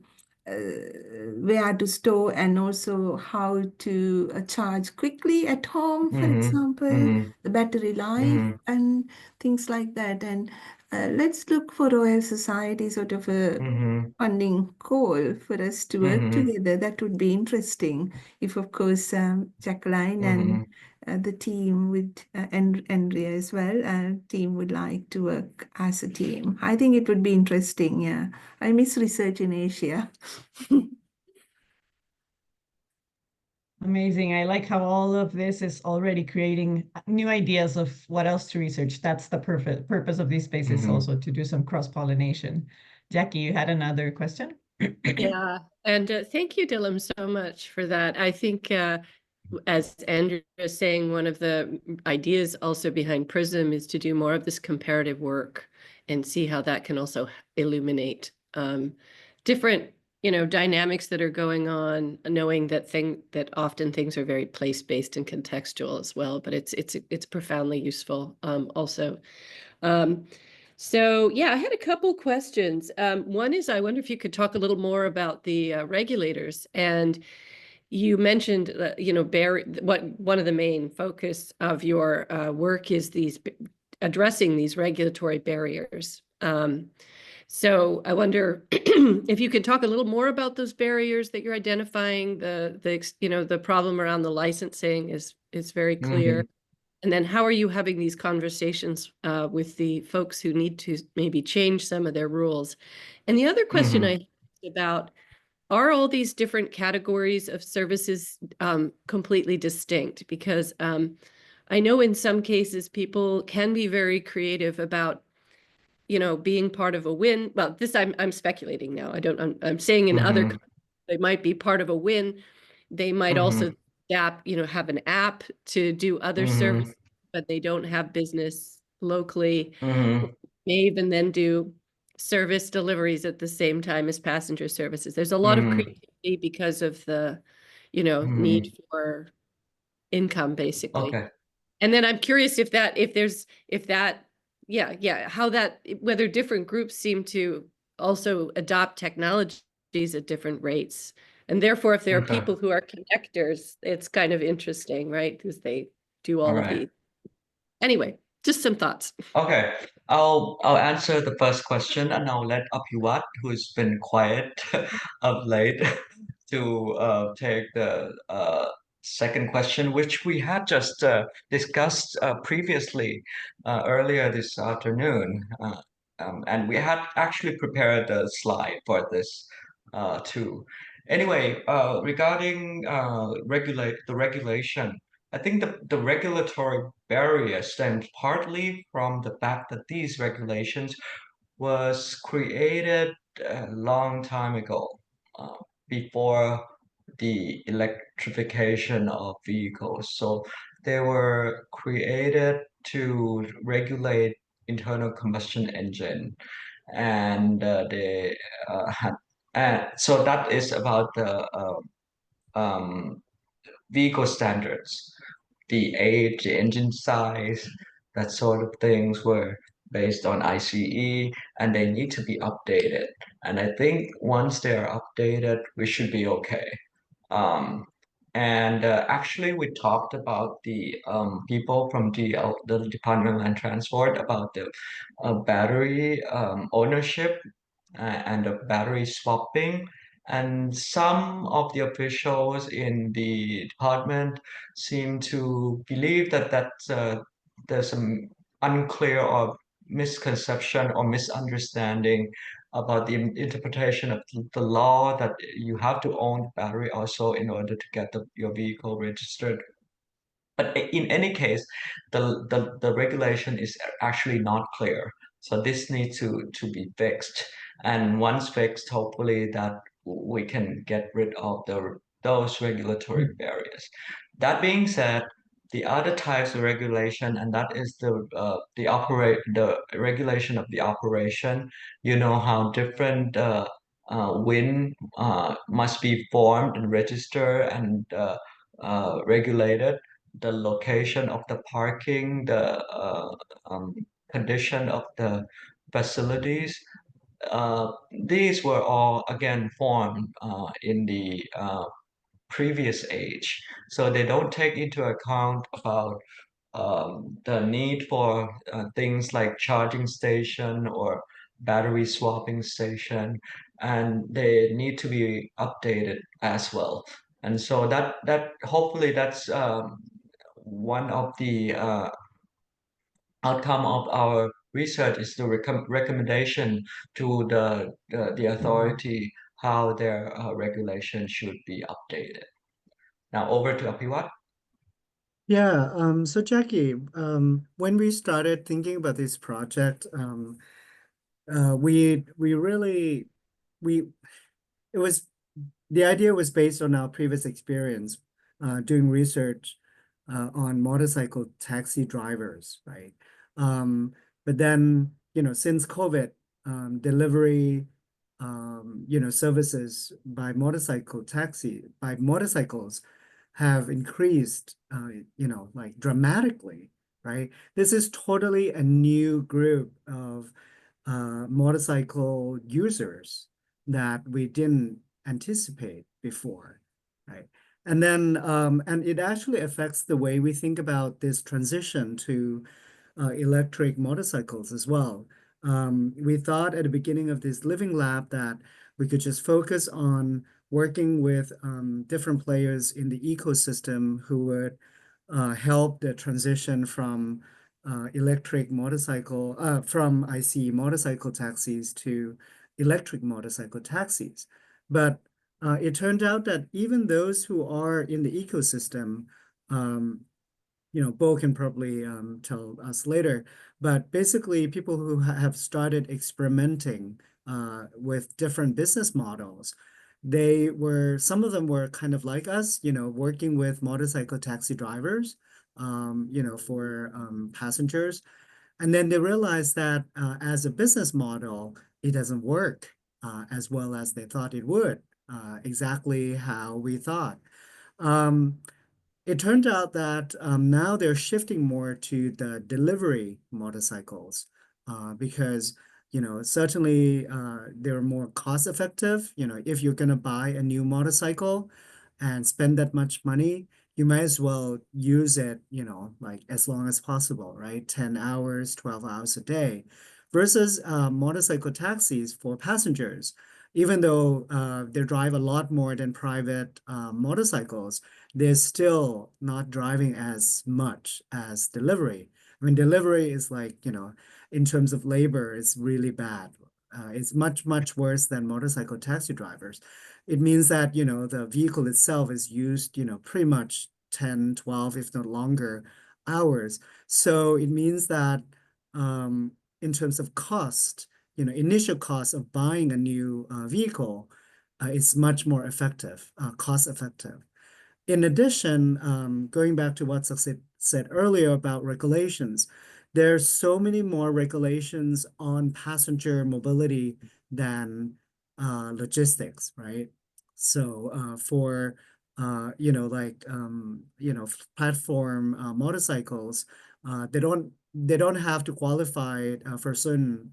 [SPEAKER 5] to store, and also how to charge quickly at home, for
[SPEAKER 3] Mm-hmm.
[SPEAKER 5] example,
[SPEAKER 3] Mm-hmm.
[SPEAKER 5] the battery life
[SPEAKER 3] Mm-hmm.
[SPEAKER 5] and things like that. And let's look for Royal Society sort of a
[SPEAKER 3] Mm-hmm.
[SPEAKER 5] funding call for us to work
[SPEAKER 3] Mm-hmm.
[SPEAKER 5] together. That would be interesting if, of course, Jacqueline
[SPEAKER 3] Mm-hmm.
[SPEAKER 5] and the team with and Andrea as well, team would like to work as a team. I think it would be interesting. Yeah, I miss research in Asia.
[SPEAKER 1] Amazing. I like how all of this is already creating new ideas of what else to research. That's the perfect purpose of these spaces,
[SPEAKER 3] Mm-hmm.
[SPEAKER 1] also to do some cross-pollination. Jackie, you had another question?
[SPEAKER 2] Yeah, and thank you, Dylan, so much for that. I think, as Andrea was saying, one of the ideas also behind PRISM is to do more of this comparative work and see how that can also illuminate different, dynamics that are going on, knowing that often things are very place-based and contextual as well, but it's profoundly useful also. So yeah, I had a couple questions. One is, I wonder if you could talk a little more about the regulators. And you mentioned, one of the main focus of your work is addressing these regulatory barriers. So I wonder if you could talk a little more about those barriers that you're identifying. The problem around the licensing is very clear. And then how are you having these conversations with the folks who need to maybe change some of their rules? And the other question I
[SPEAKER 3] Mm-hmm.
[SPEAKER 2] had about, are all these different categories of services completely distinct? Because I know in some cases people can be very creative about, being part of a win. Well, this I'm speculating now. I'm saying in other
[SPEAKER 3] Mm-hmm.
[SPEAKER 2] countries, they might be part of a win. They might also
[SPEAKER 3] Mm-hmm.
[SPEAKER 2] have an app to do other
[SPEAKER 3] Mm-hmm.
[SPEAKER 2] services, but they don't have business locally.
[SPEAKER 3] Mm-hmm.
[SPEAKER 2] May even then do service deliveries at the same time as passenger services. There's a lot of
[SPEAKER 3] Mm-hmm.
[SPEAKER 2] creativity because of the,
[SPEAKER 3] Mm-hmm.
[SPEAKER 2] need for income, basically.
[SPEAKER 3] Okay.
[SPEAKER 2] And then I'm curious whether different groups seem to also adopt technologies at different rates. And therefore, if there are
[SPEAKER 3] Okay.
[SPEAKER 2] people who are connectors, it's kind of interesting, right? Because they do
[SPEAKER 3] All
[SPEAKER 2] all of
[SPEAKER 3] right.
[SPEAKER 2] these. Anyway, just some thoughts.
[SPEAKER 3] Okay. I'll answer the first question and I'll let Apiwat, who's been quiet of late, to take the second question, which we had just discussed previously earlier this afternoon. And we had actually prepared a slide for this too. Anyway, regarding the regulation, I think the regulatory barrier stems partly from the fact that these regulations was created a long time ago, uh, before the electrification of vehicles. So they were created to regulate internal combustion engine, and they had, and so that is about the um, vehicle standards, the age, the engine size, that sort of things were based on ICE, and they need to be updated. And I think once they are updated, we should be okay. Um, and actually, we talked about the people from the Department of Land Transport, about the battery ownership and the battery swapping. And some of the officials in the department seem to believe that there's some unclear or misconception or misunderstanding about the interpretation of the law, that you have to own battery also in order to get your vehicle registered. But in any case, the regulation is actually not clear. So this needs to be fixed. And once fixed, hopefully that we can get rid of those regulatory barriers. That being said, the other types of regulation, and that is the regulation of the operation. You know how different wind must be formed and registered, and regulated. The location of the parking, the condition of the facilities, these were all again formed in the previous age. So they don't take into account about the need for things like charging station or battery swapping station, and they need to be updated as well. And so that hopefully that's one of the outcome of our research is the recommendation to the authority how their regulation should be updated. Now over to Apiwat.
[SPEAKER 6] Yeah, so Jackie, when we started thinking about this project, we really it was the idea was based on our previous experience doing research on motorcycle taxi drivers, right? But then, since COVID, delivery, services by motorcycles have increased, like dramatically, right? This is totally a new group of motorcycle users that we didn't anticipate before, right? And then, and it actually affects the way we think about this transition to electric motorcycles as well. We thought at the beginning of this living lab that we could just focus on working with different players in the ecosystem who would help the transition from from ICE motorcycle taxis to electric motorcycle taxis. But it turned out that even those who are in the ecosystem, Bo can probably tell us later, but basically people who have started experimenting with different business models, some of them were kind of like us, working with motorcycle taxi drivers, for passengers. And then they realized that as a business model, it doesn't work as well as they thought it would, exactly how we thought. It turned out that now they're shifting more to the delivery motorcycles because, certainly they're more cost effective. If you're going to buy a new motorcycle and spend that much money, you might as well use it, like as long as possible, right? 10 hours, 12 hours a day versus motorcycle taxis for passengers. Even though they drive a lot more than private motorcycles, they're still not driving as much as delivery. I mean, delivery is like, in terms of labor, it's really bad. It's much, much worse than motorcycle taxi drivers. It means that, the vehicle itself is used, pretty much 10, 12, if not longer hours. So it means that in terms of cost, initial cost of buying a new vehicle is much more effective, cost effective. In addition, going back to what said earlier about regulations, there's so many more regulations on passenger mobility than logistics, right? So for platform motorcycles, they don't have to qualify for certain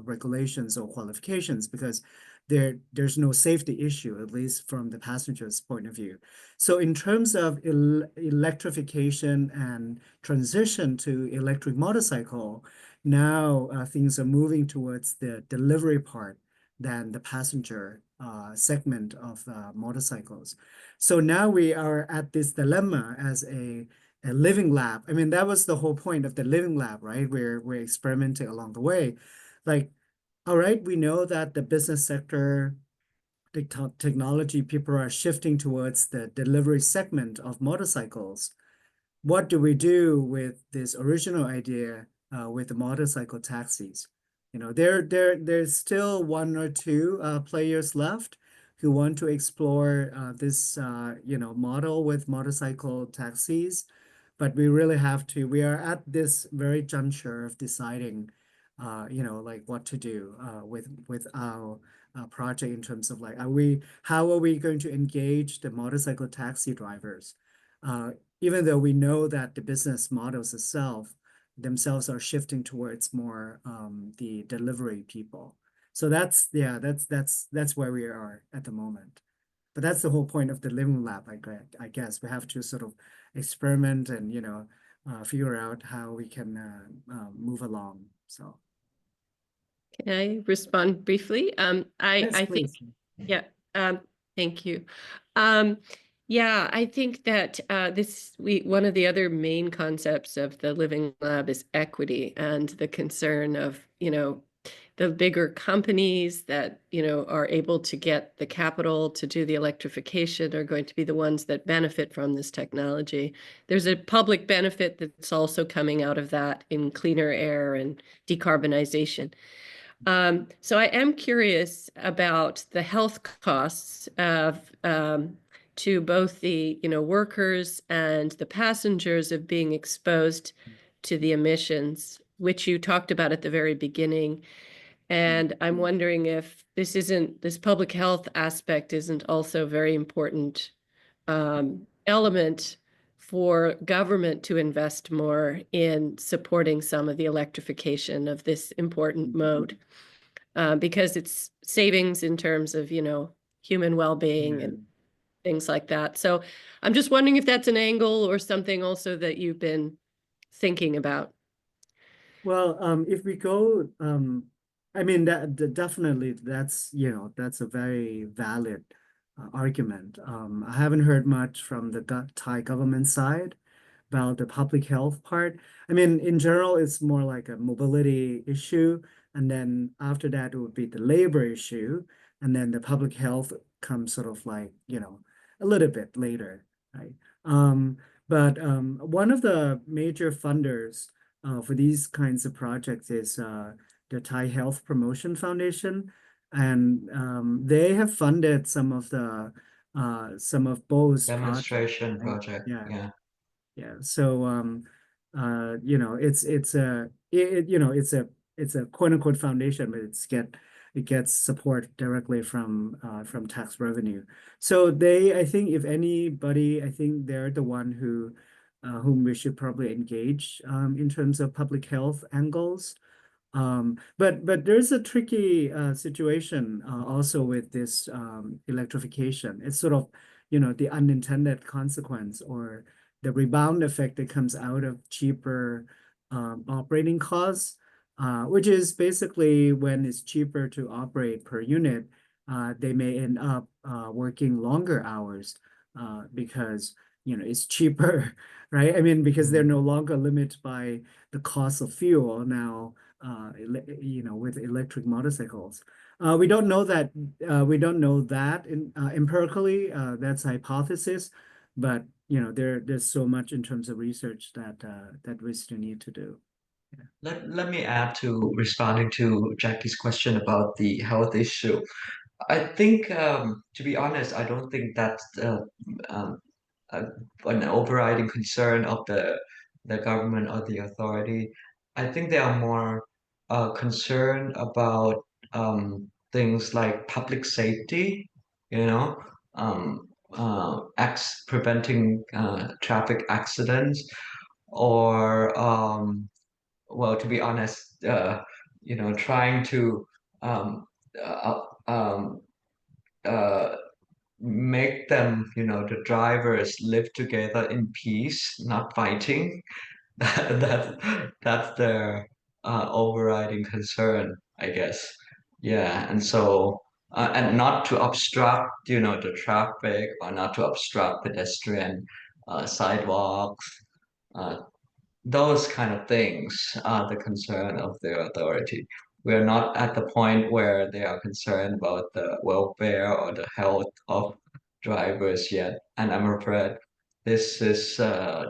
[SPEAKER 6] regulations or qualifications because there's no safety issue, at least from the passenger's point of view. So in terms of electrification and transition to electric motorcycle, now things are moving towards the delivery part than the passenger segment of motorcycles. So now we are at this dilemma as a living lab. I mean, that was the whole point of the living lab, right? We're experimenting along the way. Like, all right, we know that the business sector, technology people are shifting towards the delivery segment of motorcycles. What do we do with this original idea with the motorcycle taxis? There's still one or two players left who want to explore this model with motorcycle taxis, but we really we are at this very juncture of deciding like what to do with our project in terms of like how are we going to engage the motorcycle taxi drivers even though we know that the business models themselves are shifting towards more the delivery people. So that's where we are at the moment. But that's the whole point of the Living Lab, I guess. We have to sort of experiment and, figure out how we can move along. So.
[SPEAKER 2] Can I respond briefly?
[SPEAKER 6] Yes,
[SPEAKER 2] I think,
[SPEAKER 6] please.
[SPEAKER 2] yeah, thank you. Yeah, I think that one of the other main concepts of the Living Lab is equity and the concern of, the bigger companies that, are able to get the capital to do the electrification are going to be the ones that benefit from this technology. There's a public benefit that's also coming out of that in cleaner air and decarbonization. So I am curious about the health costs of to both the workers and the passengers of being exposed to the emissions, which you talked about at the very beginning. And I'm wondering if this public health aspect isn't also a very important element for government to invest more in supporting some of the electrification of this important mode, because it's savings in terms of, human well-being and things like that. So I'm just wondering if that's an angle or something also that you've been thinking about.
[SPEAKER 6] Well, if we go, I mean, definitely that's a very valid argument. I haven't heard much from the Thai government side about the public health part. I mean, in general, it's more like a mobility issue, and then after that, it would be the labor issue, and then the public health comes sort of like a little bit later, right? But one of the major funders for these kinds of projects is the Thai Health Promotion Foundation, and they have funded some of both
[SPEAKER 3] Demonstration
[SPEAKER 6] projects.
[SPEAKER 3] project.
[SPEAKER 6] Yeah.
[SPEAKER 3] Yeah.
[SPEAKER 6] So it's a quote unquote foundation, but it gets support directly from tax revenue. So I think if anybody, I think they're the one whom we should probably engage in terms of public health angles. But there's a tricky situation also with this electrification. It's sort of, the unintended consequence or the rebound effect that comes out of cheaper operating costs, which is basically when it's cheaper to operate per unit, they may end up working longer hours because it's cheaper, right? I mean, because they're no longer limited by the cost of fuel now, with electric motorcycles. We don't know that empirically. That's a hypothesis, but there's so much in terms of research that we still need to do. Yeah.
[SPEAKER 3] Let me add to responding to Jackie's question about the health issue. I think, to be honest, I don't think that's um, an overriding concern of the government or the authority. I think they are more concerned about things like public safety, you know, preventing traffic accidents, or well, to be honest, trying to um, uh, um, uh, make them, the drivers live together in peace, not fighting. That's their overriding concern, I guess. Yeah, and so and not to obstruct, the traffic, or not to obstruct pedestrian sidewalks. Those kind of things are the concern of the authority. We are not at the point where they are concerned about the welfare or the health of drivers yet. And I'm afraid this is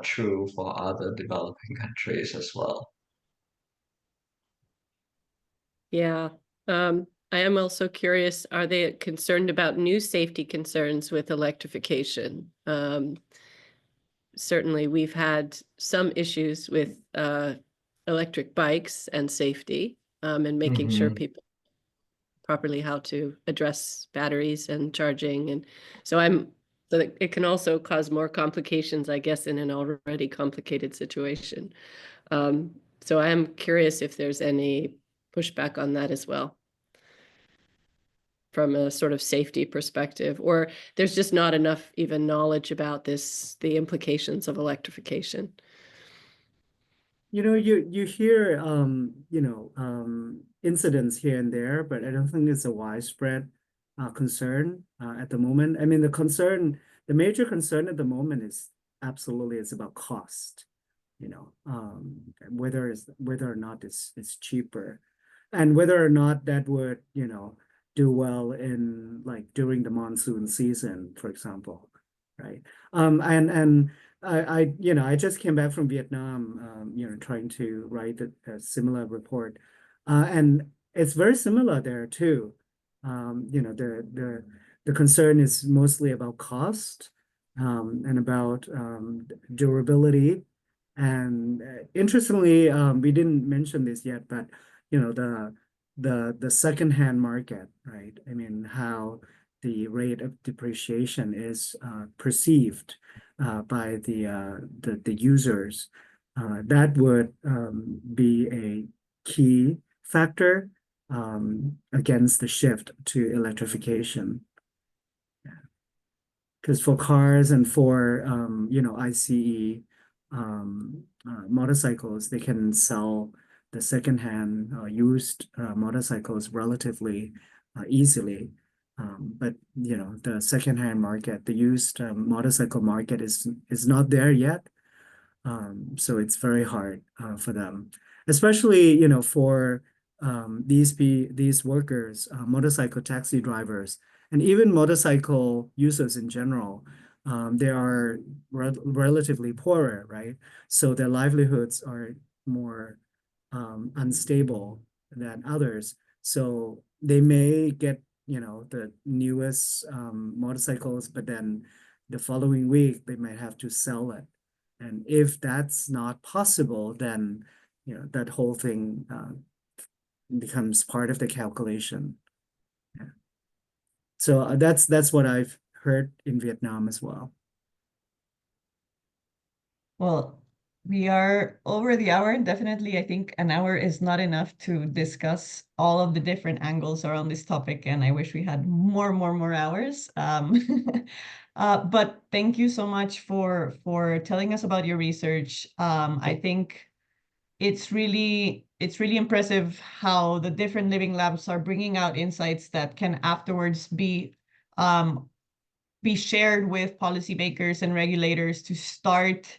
[SPEAKER 3] true for other developing countries as well.
[SPEAKER 2] Yeah. I am also curious, are they concerned about new safety concerns with electrification? Certainly, we've had some issues with electric bikes and safety, and making sure people properly how to address batteries and charging. And so I'm So that it can also cause more complications, I guess, in an already complicated situation. So I am curious if there's any pushback on that as well, from a sort of safety perspective, or there's just not enough even knowledge about this, the implications of electrification.
[SPEAKER 6] You hear incidents here and there, but I don't think it's a widespread concern at the moment. I mean, the major concern at the moment is absolutely it's about cost, whether or not it's cheaper, and whether or not that would, do well in like during the monsoon season, for example, right? And I just came back from Vietnam, trying to write a similar report, and it's very similar there too. The concern is mostly about cost, and about durability. And interestingly, we didn't mention this yet, but the secondhand market, right? I mean, how the rate of depreciation is perceived by the users. That would be a key factor against the shift to electrification. Because for cars and for ICE motorcycles, they can sell the secondhand used motorcycles relatively easily. But the secondhand market, the used motorcycle market is not there yet. So it's very hard for them, especially for these workers, motorcycle taxi drivers, and even motorcycle users in general. They are relatively poorer, right? So their livelihoods are more unstable than others. So they may get the newest motorcycles, but then the following week they might have to sell it. And if that's not possible, then that whole thing becomes part of the calculation. Yeah. So that's what I've heard in Vietnam as well.
[SPEAKER 1] Well, we are over the hour. Definitely, I think an hour is not enough to discuss all of the different angles around this topic, and I wish we had more hours. But thank you so much for telling us about your research. I think it's really impressive how the different living labs are bringing out insights that can afterwards be shared with policymakers and regulators to start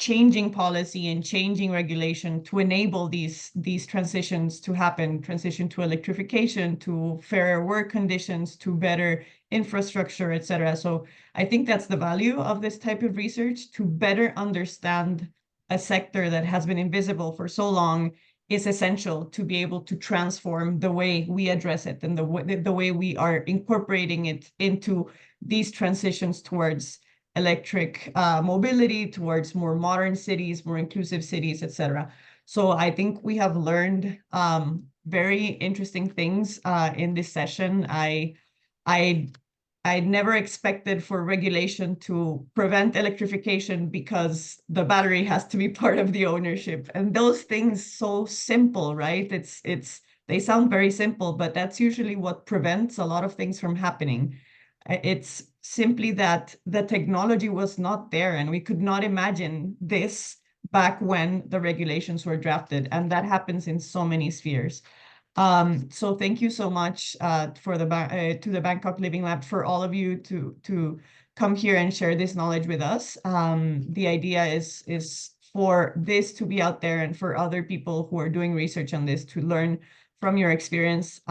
[SPEAKER 1] changing policy and changing regulation to enable these transitions to happen, transition to electrification, to fairer work conditions, to better infrastructure, etc. So I think that's the value of this type of research, to better understand a sector that has been invisible for so long is essential to be able to transform the way we address it and the way we are incorporating it into these transitions towards electric mobility, towards more modern cities, more inclusive cities, etc. So I think we have learned very interesting things in this session. I never expected for regulation to prevent electrification because the battery has to be part of the ownership. And those things so simple, right? They sound very simple, but that's usually what prevents a lot of things from happening. It's simply that the technology was not there, and we could not imagine this back when the regulations were drafted, and that happens in so many spheres. So thank you so much to the Bangkok Living Lab, for all of you to come here and share this knowledge with us. The idea is for this to be out there and for other people who are doing research on this to learn from your experience.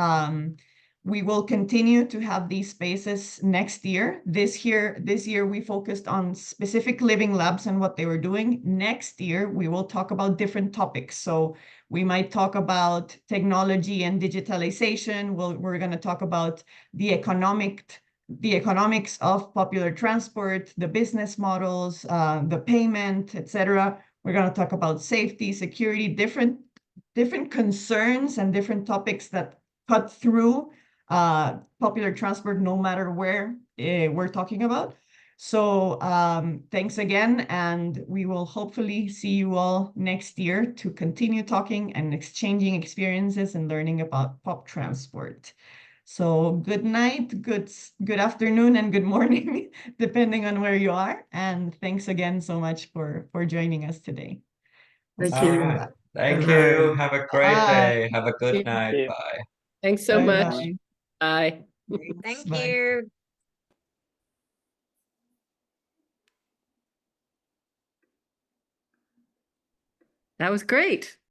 [SPEAKER 1] We will continue to have these spaces next year. This year we focused on specific living labs and what they were doing. Next year, we will talk about different topics. So we might talk about technology and digitalization. We're going to talk about the economics of popular transport, the business models, the payment, etc. We're going to talk about safety, security, different concerns and different topics that cut through popular transport, no matter where we're talking about. So thanks again, and we will hopefully see you all next year to continue talking and exchanging experiences and learning about pop transport. So good night, good afternoon, and good morning, depending on where you are. And thanks again so much for joining us today.
[SPEAKER 6] Thank
[SPEAKER 3] All
[SPEAKER 6] you.
[SPEAKER 3] right. Thank
[SPEAKER 6] Bye-bye.
[SPEAKER 3] you. Have a great
[SPEAKER 1] Bye.
[SPEAKER 3] day. Have a good
[SPEAKER 2] Thank
[SPEAKER 3] night.
[SPEAKER 7] you.
[SPEAKER 3] Bye.
[SPEAKER 2] Thanks so
[SPEAKER 1] Bye
[SPEAKER 2] much.
[SPEAKER 1] bye.
[SPEAKER 2] Bye.
[SPEAKER 1] Thanks,
[SPEAKER 8] Thank
[SPEAKER 1] bye.
[SPEAKER 8] you.
[SPEAKER 2] That was great.